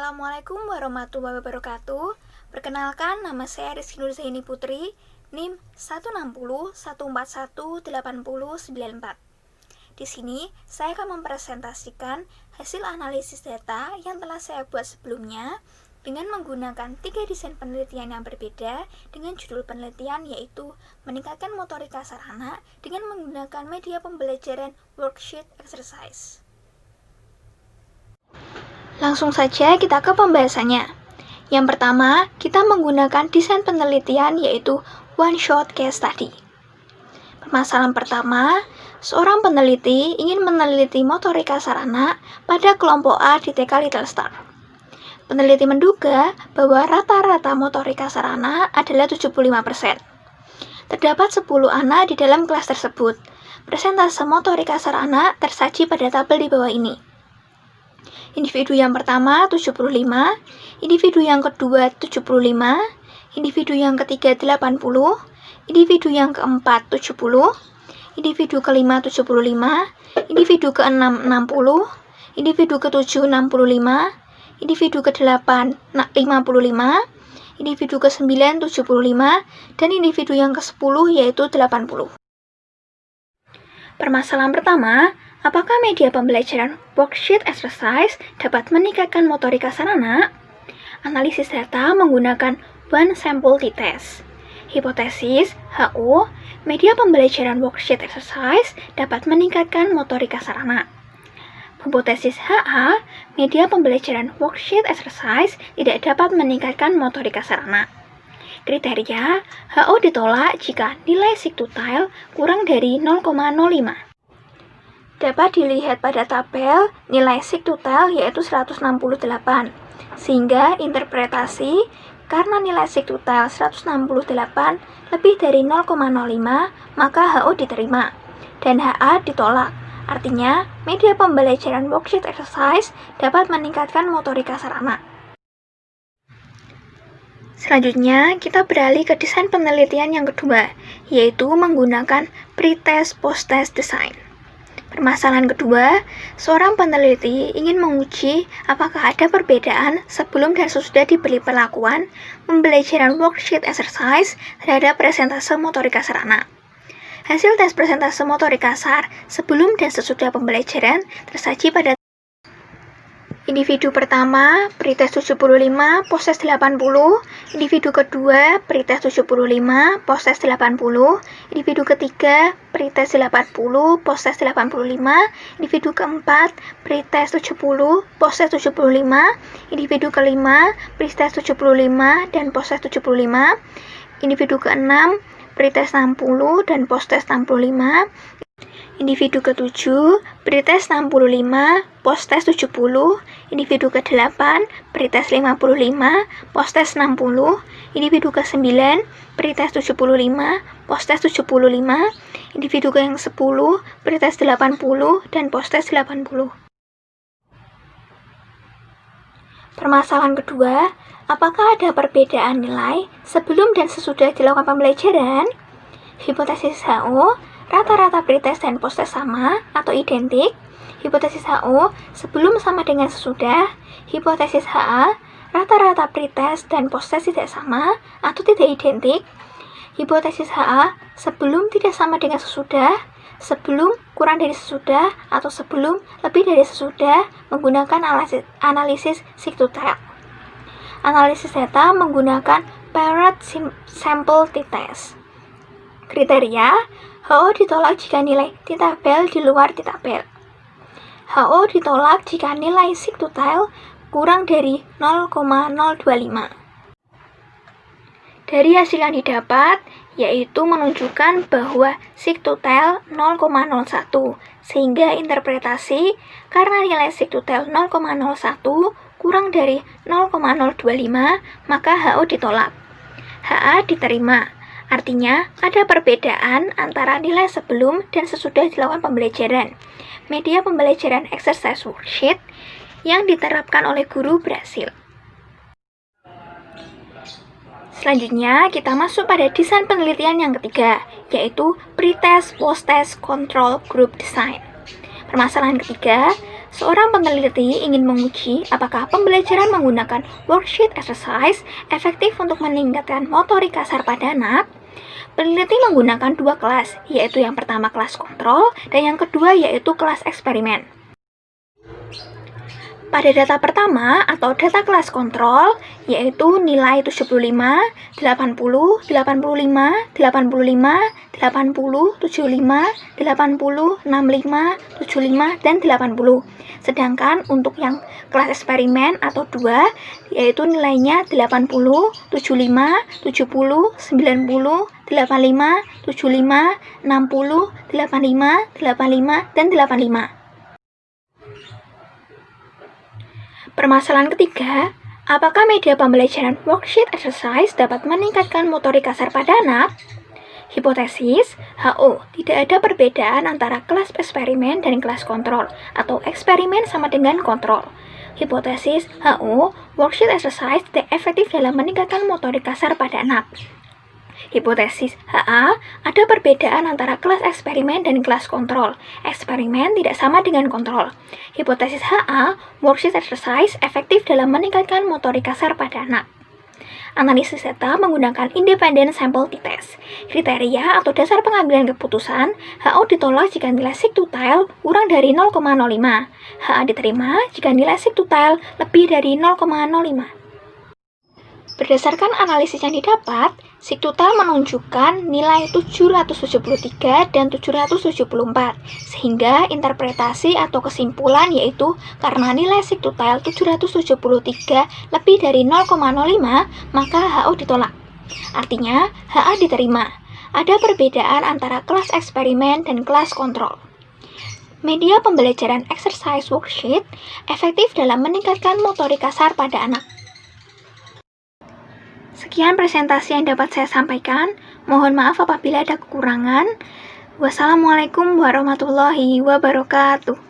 Assalamualaikum warahmatullahi wabarakatuh. Perkenalkan, nama saya Rizky Nurzaini Putri, NIM 16014180944. Di sini, saya akan mempresentasikan hasil analisis data yang telah saya buat sebelumnya dengan menggunakan 3 desain penelitian yang berbeda dengan judul penelitian yaitu meningkatkan motorika sarana dengan menggunakan media pembelajaran worksheet exercise. Langsung saja kita ke pembahasannya. Yang pertama, kita menggunakan desain penelitian yaitu one shot case study. Permasalahan pertama, seorang peneliti ingin meneliti motorika sarana pada kelompok A di TK Little Star. Peneliti menduga bahwa rata-rata motorika sarana adalah 75%. Terdapat 10 anak di dalam kelas tersebut. Persentase motorika sarana tersaji pada tabel di bawah ini. Individu yang pertama 75, individu yang kedua 75, individu yang ketiga 80, individu yang keempat 70, individu kelima 75, individu keenam 60, individu ketujuh 65, individu ke-8 55, individu ke-9 75, dan individu yang ke-10 yaitu 80. Permasalahan pertama, apakah media pembelajaran worksheet exercise dapat meningkatkan motorika sarana? Analisis data menggunakan one sample t-test. Hipotesis HO, media pembelajaran worksheet exercise dapat meningkatkan motorika sarana. Hipotesis HA, media pembelajaran worksheet exercise tidak dapat meningkatkan motorika sarana. Kriteria HO ditolak jika nilai sigtutile kurang dari 0,05. Dapat dilihat pada tabel nilai sigtutile yaitu 168, sehingga interpretasi karena nilai sigtutile 168 lebih dari 0,05 maka HO diterima dan HA ditolak. Artinya, media pembelajaran worksheet exercise dapat meningkatkan motorika sarana. Selanjutnya, kita beralih ke desain penelitian yang kedua, yaitu menggunakan pre-test post-test design. Permasalahan kedua, seorang peneliti ingin menguji apakah ada perbedaan sebelum dan sesudah diberi perlakuan pembelajaran worksheet exercise terhadap presentase motorika sarana. Hasil tes presentase motorika kasar sebelum dan sesudah pembelajaran tersaji pada individu pertama, pretest 75, post-test 80, individu kedua, pretest 75, post-test 80, individu ketiga, pretest 80, post-test 85, individu keempat, pretest 70, post-test 75, individu kelima, pretest 75 dan post-test 75, individu keenam, pretest 60 dan post-test 65, individu ke-7, pretest 65, post-test 70, individu ke-8, pretest 55, post-test 60, individu ke-9, pretest 75, post-test 75, individu ke-10, pretest 80, dan post-test 80. Permasalahan kedua, apakah ada perbedaan nilai sebelum dan sesudah dilakukan pembelajaran? Hipotesis HO, rata-rata pretest dan post-test sama atau identik. Hipotesis HO, sebelum sama dengan sesudah. Hipotesis HA, rata-rata pretest dan post-test tidak sama atau tidak identik. Hipotesis HA, sebelum tidak sama dengan sesudah, sebelum kurang dari sesudah, atau sebelum lebih dari sesudah menggunakan analisis sigtutile. Analisis data menggunakan paired sample t-test. Kriteria HO ditolak jika nilai t-tabel di luar t-tabel. HO ditolak jika nilai sigtutile kurang dari 0,025. Dari hasil yang didapat, yaitu menunjukkan bahwa sigtutile 0,01, sehingga interpretasi karena nilai sigtutile 0,01 kurang dari 0,025, maka HO ditolak. HA diterima. Artinya, ada perbedaan antara nilai sebelum dan sesudah dilakukan pembelajaran. Media pembelajaran exercise worksheet yang diterapkan oleh guru berhasil. Selanjutnya, kita masuk pada desain penelitian yang ketiga, yaitu pre-test, post-test, control group design. Permasalahan ketiga, Seorang peneliti ingin menguji apakah pembelajaran menggunakan worksheet exercise efektif untuk meningkatkan motorik kasar pada anak. Peneliti menggunakan dua kelas, yaitu yang pertama kelas kontrol dan yang kedua yaitu kelas eksperimen. Pada data pertama atau data kelas kontrol, yaitu nilai 75, 80, 85, 85, 80, 75, 80, 65, 75, dan 80. Sedangkan untuk yang kelas eksperimen atau 2, yaitu nilainya 80, 75, 70, 90, 85, 75, 60, 85, 85, dan 85. Permasalahan ketiga, apakah media pembelajaran worksheet exercise dapat meningkatkan motorik kasar pada anak? Hipotesis, HO, tidak ada perbedaan antara kelas eksperimen dan kelas kontrol, atau eksperimen sama dengan kontrol. Hipotesis, HO, worksheet exercise tidak efektif dalam meningkatkan motorik kasar pada anak. Hipotesis HA, ada perbedaan antara kelas eksperimen dan kelas kontrol. Eksperimen tidak sama dengan kontrol. Hipotesis HA, worksheet exercise efektif dalam meningkatkan motorik kasar pada anak. Analisis data menggunakan independent sample t-test. Kriteria atau dasar pengambilan keputusan, HO ditolak jika nilai sigtotal kurang dari 0,05. HA diterima jika nilai sigtotal lebih dari 0,05. Berdasarkan analisis yang didapat, sigtotal menunjukkan nilai 773 dan 774, sehingga interpretasi atau kesimpulan yaitu karena nilai sigtotal 773 lebih dari 0,05, maka HO ditolak. Artinya, HA diterima. Ada perbedaan antara kelas eksperimen dan kelas kontrol. Media pembelajaran exercise worksheet efektif dalam meningkatkan motorik kasar pada anak. Sekian presentasi yang dapat saya sampaikan. Mohon maaf apabila ada kekurangan. Wassalamualaikum warahmatullahi wabarakatuh.